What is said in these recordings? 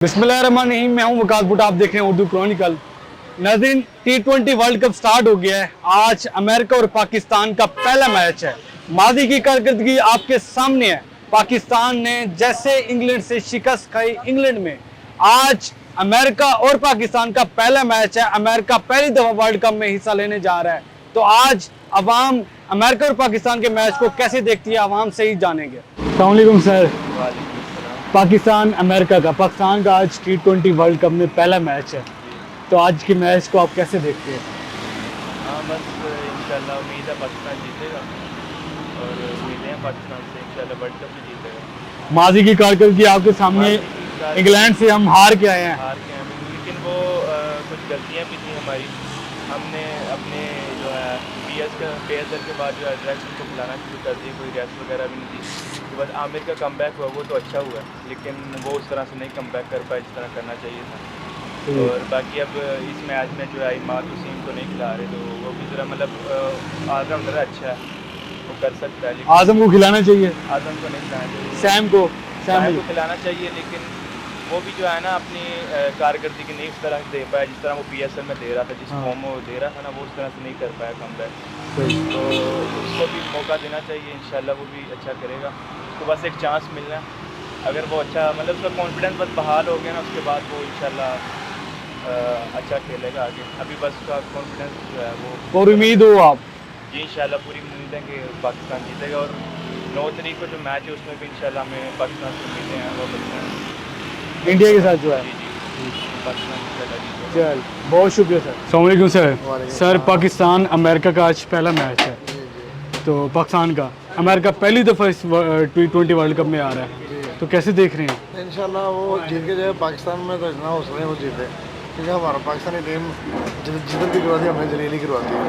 बिस्मिल्लाहिर्रहमानिर्रहीम। मैं हूं वकास बुट, आप देख रहे हैं उर्दू क्रॉनिकल। नाज़रीन, T20 वर्ल्ड कप स्टार्ट हो गया है। आज अमेरिका और पाकिस्तान का पहला मैच है। माजी की कारकर्दगी आपके सामने है। पाकिस्तान ने जैसे इंग्लैंड से शिकस्त खाई इंग्लैंड में, आज अमेरिका और पाकिस्तान का पहला मैच है। अमेरिका पहली दफा वर्ल्ड कप में हिस्सा लेने जा रहा है। तो आज अवाम अमेरिका और पाकिस्तान के मैच को कैसे देखती है, अवाम से ही जानेंगे। अस्सलाम वालेकुम सर। पाकिस्तान अमेरिका का, पाकिस्तान का आज T20 वर्ल्ड कप में पहला मैच है। तो आज के मैच को आप कैसे देखते हैं? हाँ, बस इंशाल्लाह उम्मीद है पाकिस्तान जीतेगा और उम्मीदें हैं पाकिस्तान से इंशाल्लाह वर्ल्ड कप भी जीतेगा। माजी की कारकर्दगी आपके सामने, इंग्लैंड से हम हार के आए हैं। हार के हैं, लेकिन वो कुछ गलतियाँ भी थी हमारी। हमने अपने जो है PSL के बाद जो है ड्रग्स को खिलाना शुरू कर दी, कोई रेस्ट वगैरह भी नहीं थी। तो बस आमिर का कमबैक हुआ, वो तो अच्छा हुआ, लेकिन वो उस तरह से नहीं कमबैक कर पाए जिस तरह करना चाहिए था। और बाकी अब इस मैच में जो है इमाद वसीम को नहीं खिला रहे, तो वो भी ज़रा मतलब ऑलराउंडर अच्छा है, वो कर सकता है। लेकिन आजम को खिलाना चाहिए, आजम को नहीं खिलाना चाहिए, सैम को खिलाना चाहिए। लेकिन वो भी जो है ना अपनी कारकर्दगी की नहीं उस तरह से दे पाया जिस तरह वो PSL में दे रहा था, जिस फॉर्म में वो दे रहा था ना, वो उस तरह से नहीं कर पाया कमबैक। तो उसको भी मौका देना चाहिए, इंशाल्लाह वो भी अच्छा करेगा। उसको बस एक चांस मिलना है। अगर वो अच्छा मतलब उसका कॉन्फिडेंस बस बहाल हो गया ना, उसके बाद वो इंशाल्लाह अच्छा खेलेगा आगे। अभी बस उसका कॉन्फिडेंस जो है वो, और उम्मीद हो आप? जी इंशाल्लाह पूरी उम्मीद है कि पाकिस्तान जीतेगा। और 9 तारीख को जो मैच है उसमें भी इंशाल्लाह हमें पाकिस्तान से उम्मीदें हैं वो बचना है इंडिया के साथ जो है। पाकिस्तान इंशाल्लाह जीतेगा। चल, बहुत शुक्रिया सर। अस्सलाम वालेकुम सर। सर, पाकिस्तान अमेरिका का आज पहला मैच है। तो पाकिस्तान का, अमेरिका पहली दफ़ा इस T20 वर्ल्ड कप में आ रहा है, तो कैसे देख रहे हैं? इंशाल्लाह वो जीत के जाए। पाकिस्तान में तो इतना हौसला है वो जीते, क्योंकि हमारा पाकिस्तानी टीम जिधर भी करवाती है हमने जलील ही करवाती है,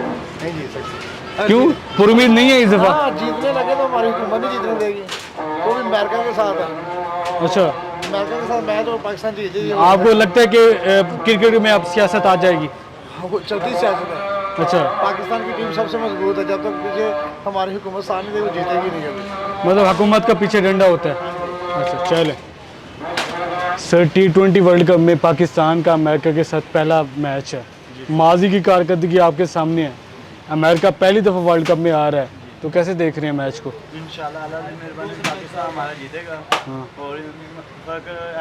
नहीं जीत सकती। क्यों, पूरी उम्मीद नहीं है इस दफ़ा? हाँ, जीतने लगे तो हमारी हुकूमत नहीं जीतने देगी, वो भी अमेरिका के साथ है। अच्छा, अमेरिका के साथ मैच और पाकिस्तान जीत जाएगी। आपको लगता है कि क्रिकेट में अब सियासत आ जाएगी? वो चलती सियासत है। अच्छा, पाकिस्तान की टीम सबसे मजबूत है, जब तक पीछे हमारी हुकूमत सामने दे वो जीतेगी नहीं कभी। मतलब हुकूमत का पीछे डंडा होता है। अच्छा, चले सर, T20 वर्ल्ड कप में पाकिस्तान का अमेरिका के साथ पहला मैच है। माजी की कारकर्दगी आपके सामने है। अमेरिका पहली दफ़ा वर्ल्ड कप में आ रहा है, तो कैसे देख रहे हैं मैच को? इंशाल्लाह अल्लाह की मेहरबानी से पाकिस्तान हमारा जीतेगा। हाँ। और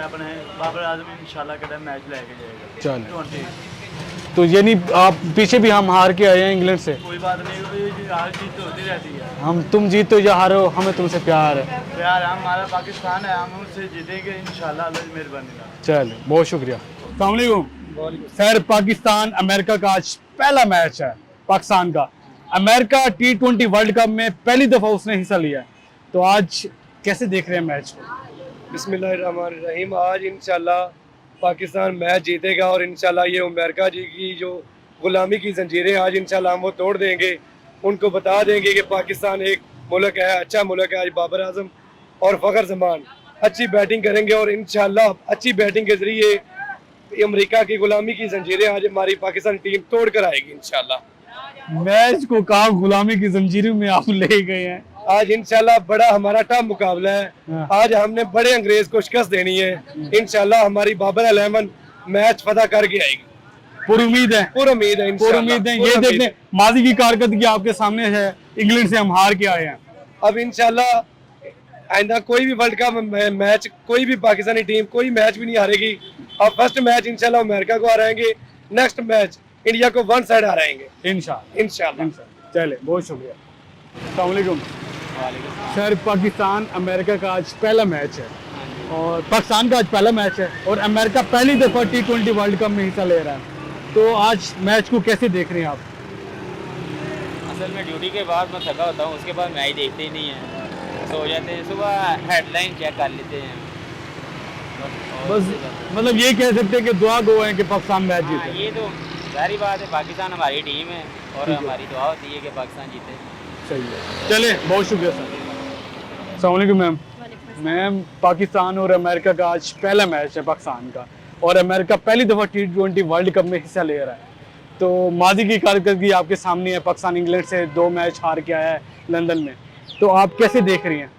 अपने बाबर आजम इंशाल्लाह के मैच लेके जाएगा। चलो, 20। तो यानी आप पीछे भी हम हार के आए हैं इंग्लैंड से। कोई बात नहीं, हार जीत तो होती रहती है। हम, तुम जीतो या हारो, हमें तुमसे प्यार है। प्यार है, हमारा पाकिस्तान है, हम उससे जीतेंगे इंशाल्लाह अल्लाह की मेहरबानी से। चलो, बहुत शुक्रिया। अस्सलाम वालेकुम सर। पाकिस्तान अमेरिका का आज पहला मैच है। पाकिस्तान का, अमेरिका T20 वर्ल्ड कप में पहली दफ़ा उसने हिस्सा लिया है, तो आज कैसे देख रहे हैं मैच को? बिस्मिल्लाहिर्रहमानिर्रहीम। आज इंशाल्लाह पाकिस्तान मैच जीतेगा और इंशाल्लाह ये अमेरिका जी की जो गुलामी की जंजीरें आज इंशाल्लाह हम वो तोड़ देंगे। उनको बता देंगे कि पाकिस्तान एक मुल्क है, अच्छा मुल्क है। आज बाबर आजम और फ़खर जमान अच्छी बैटिंग करेंगे और इंशाल्लाह अच्छी बैटिंग के ज़रिए अमेरिका की गुलामी की जंजीरें आज हमारी पाकिस्तान टीम तोड़ कर आएगी इंशाल्लाह। मैच को कहा गुलामी की जंजीरों में आप ले गए हैं। आज इंशाल्लाह बड़ा हमारा टफ मुकाबला है। हाँ। आज हमने बड़े अंग्रेज को शिकस्त देनी है। इंशाल्लाह हमारी बाबर 11 मैच फतह करके आएगी, पूरी उम्मीद है। पूरी उम्मीद है पूरी उम्मीद है। ये देखने, माजी की कारकर्दगी आपके सामने है। इंग्लैंड से हम हार के आए हैं। अब इंशाल्लाह आइंदा कोई भी वर्ल्ड कप मैच, कोई भी पाकिस्तानी टीम कोई मैच भी नहीं हारेगी। अब फर्स्ट मैच इंशाल्लाह अमेरिका को हराएंगे, नेक्स्ट मैच इंडिया को 1 साइड हराएंगे इंशाल्लाह। चले, बहुत शुक्रिया। अस्सलाम वालेकुम सर। पाकिस्तान अमेरिका का आज पहला मैच है, और पाकिस्तान का आज पहला मैच है, और अमेरिका पहली दफ़ा T20 वर्ल्ड कप में हिस्सा ले रहा है। तो आज मैच को कैसे देख रहे हैं आप? असल में ड्यूटी के बाद मैं थका होता हूँ, उसके बाद मैच देखते ही नहीं है, सो जाते हैं। सुबह हेडलाइन चेक कर लेते हैं बस, मतलब ये कह सकते हैं कि दुआ गो है कि पाकिस्तान मैच हाँ, जीते। ये तो जारी बात है, पाकिस्तान हमारी टीम है और हमारी दुआ होती है कि पाकिस्तान जीते। सही है, चले, बहुत शुक्रिया सर। अस्सलाम वालेकुम मैम। मैम, पाकिस्तान और अमेरिका का आज पहला मैच है पाकिस्तान का, और अमेरिका पहली दफ़ा T20 वर्ल्ड कप में हिस्सा ले रहा है। तो माजी की कारकर्दगी आपके सामने है। पाकिस्तान इंग्लैंड से 2 मैच हार के आया है लंदन में, तो आप कैसे देख रही हैं?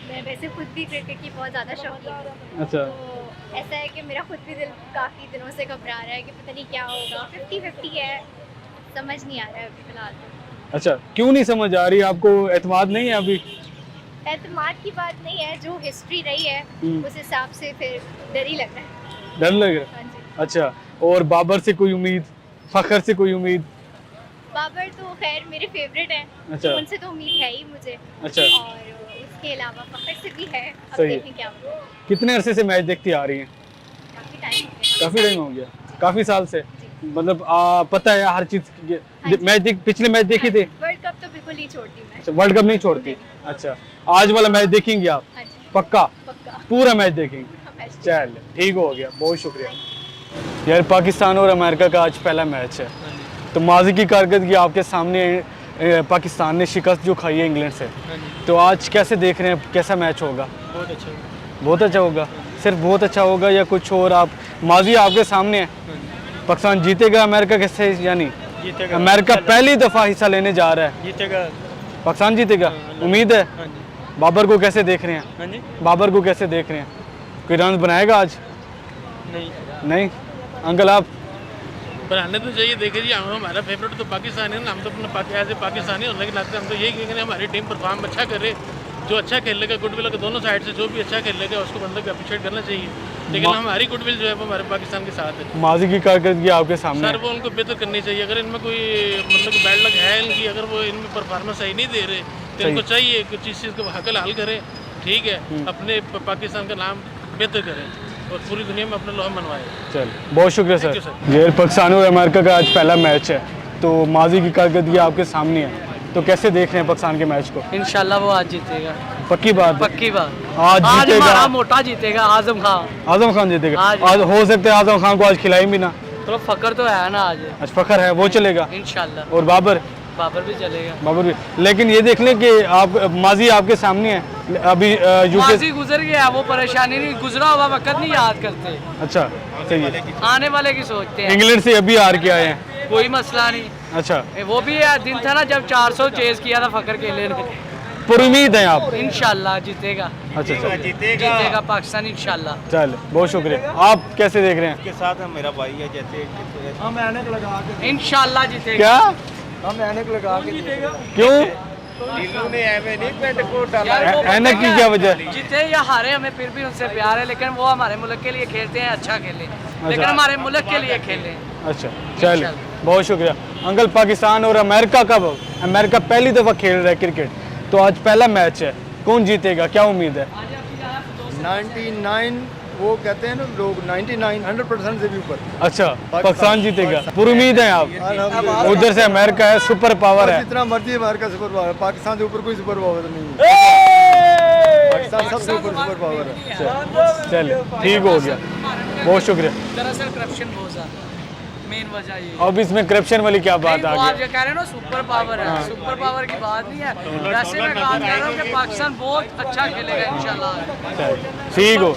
मैं वैसे खुद भी क्रिकेट की बहुत ज़्यादा शौकीन हूँ। अच्छा तो ऐसा है कि मेरा खुद भी दिल काफ़ी दिनों से घबरा रहा है कि पता नहीं क्या होगा। 50-50 है, समझ नहीं आ रहा है अभी फ़िलहाल तो। अच्छा, क्यों नहीं समझ आ रही? आपको एतमाद नहीं है अभी? एतमाद की बात नहीं है, जो हिस्ट्री रही है उस हिसाब से फिर डर ही लग रहा है। डर लग रहा है? हाँ जी। अच्छा, और बाबर से कोई उम्मीद, फखर से कोई उम्मीद? बाबर तो खैर मेरे फेवरेट हैं, अच्छा। तो उनसे तो उम्मीद है ही मुझे। अच्छा। और उसके अलावा फखर से भी है, अब सही है। देखें क्या होगा। कितने अरसे से मैच देखती आ रही हैं? काफ़ी टाइम हो गया। काफी टाइम हो गया, काफी साल से। मतलब पता है हर चीज हाँ जी। मैच पिछले मैच देखे थे? वर्ल्ड कप तो बिल्कुल नहीं छोड़ती मैं। अच्छा, वर्ल्ड कप नहीं छोड़ती। अच्छा, आज वाला मैच देखेंगे आप? हाँ जी, पक्का पक्का। पूरा मैच देखेंगे? मैच चल ठीक हो गया, बहुत शुक्रिया यार। पाकिस्तान और अमेरिका का आज पहला मैच है, तो माजी की कारकर्दगी आपके सामने पाकिस्तान ने शिकस्त जो खाई है इंग्लैंड से, तो आज कैसे देख रहे हैं, कैसा मैच होगा? बहुत अच्छा बहुत अच्छा होगा? सिर्फ बहुत अच्छा होगा या कुछ और? आप माजी आपके सामने है, पाकिस्तान जीतेगा अमेरिका कैसे या नहीं? जीतेगा। अमेरिका पहली दफ़ा हिस्सा लेने जा रहा है, जीतेगा। पाकिस्तान जीतेगा, उम्मीद है? हाँ जी। बाबर को कैसे देख रहे हैं? हाँ जी। बाबर को कैसे देख रहे हैं? कोई रन बनाएगा आज? नहीं नहीं? अंकल आप? बनाने तो चाहिए। देखिए जी, हम हमारा फेवरेट तो पाकिस्तान है ना, हम तो अपना एज ए पाकिस्तानी होने के नाते हम तो यही कहेंगे हमारी टीम परफॉर्म अच्छा करे, जो अच्छा खेलेगा गुडविल अगर दोनों साइड से जो भी अच्छा खेलेगा उसको बंदे को अप्रिशिएट करना चाहिए, लेकिन हमारी गुडविल जो है वो हमारे पाकिस्तान के साथ है। माजी की कारकर्दगी आपके सामने सर है। वो उनको बेहतर करनी चाहिए। अगर इनमें कोई मतलब बैड लक है इनकी, अगर वो इनमें परफॉर्मेंस सही नहीं दे रहे तो इनको चाहिए कुछ इस चीज़ को हकल हल करें, ठीक है, अपने पाकिस्तान का नाम बेहतर करें और पूरी दुनिया में अपना लोहा मनवाएं। चल बहुत शुक्रिया Thank you, सर। ये पाकिस्तान और अमेरिका का आज पहला मैच है, तो माजी की कारकर्दगी आपके सामने है, तो कैसे देख रहे हैं पाकिस्तान के मैच को? इंशाल्लाह वो आज जीतेगा, पक्की बात है? पक्की बात। आज आज जीतेगा? हमारा मोटा जीतेगा, आजम खान। आजम खान जीतेगा? आज आज हो सकता है आजम खान को आज खिलाई भी ना। तो फकर तो है ना आज, आज फखर है, वो चलेगा। इंशाल्लाह। और बाबर? बाबर भी चलेगा। बाबर भी, लेकिन ये देख लें कि आप माजी आपके सामने है अभी यूके। माजी गुजर गया, वो परेशानी नहीं, गुजरा हुआ वक्त नहीं याद करते। अच्छा सही है। आने वाले की सोचते हैं। इंग्लैंड से अभी हार के आए हैं। कोई मसला नहीं। अच्छा, वो भी दिन था ना जब 400 चेज किया था फकर खेले ने। पर उम्मीद है आप? इंशाल्लाह जीतेगा। अच्छा अच्छा, जीतेगा पाकिस्तान इंशाल्लाह। चल बहुत शुक्रिया। आप कैसे देख रहे हैं? के साथ है मेरा भाई है, जैसे हम ऐनक लगा के इंशाल्लाह जीतेगा। क्या? हम ऐनक लगा के जीतेगा। क्यों? ने एवे नहीं पेट को डाला। यार वो ऐनक की क्या वजह है? जीते या हारे हमें फिर भी उनसे प्यार है, लेकिन वो हमारे मुल्क के लिए खेलते हैं, अच्छा खेले, लेकिन हमारे मुल्क के लिए खेले। अच्छा चल बहुत शुक्रिया अंकल। पाकिस्तान और अमेरिका का, अमेरिका पहली दफ़ा खेल रहा है क्रिकेट, तो आज पहला मैच है, कौन जीतेगा, क्या उम्मीद है? 99 वो कहते हैं ना लोग, 99 100% से भी ऊपर। अच्छा, पाकिस्तान जीतेगा, पूरी उम्मीद है आप? उधर से अमेरिका है, सुपर पावर है। जितना मर्जी अमेरिका सुपर पावर, पाकिस्तान से ऊपर कोई सुपर पावर नहीं है। पाकिस्तान सबसे ऊपर सुपर पावर है। चलिए ठीक हो गया, बहुत शुक्रिया। दरअसल करप्शन बहुत ज़्यादा मेन वजह ये। अब इसमें करप्शन वाली क्या बात आ नहीं, वो आप गई? जो कह रहे हो ना सुपर पावर है, सुपर पावर की बात नहीं है। वैसे मैं बात कर रहा हूँ कि पाकिस्तान बहुत अच्छा खेलेगा इंशाल्लाह। ठीक हो।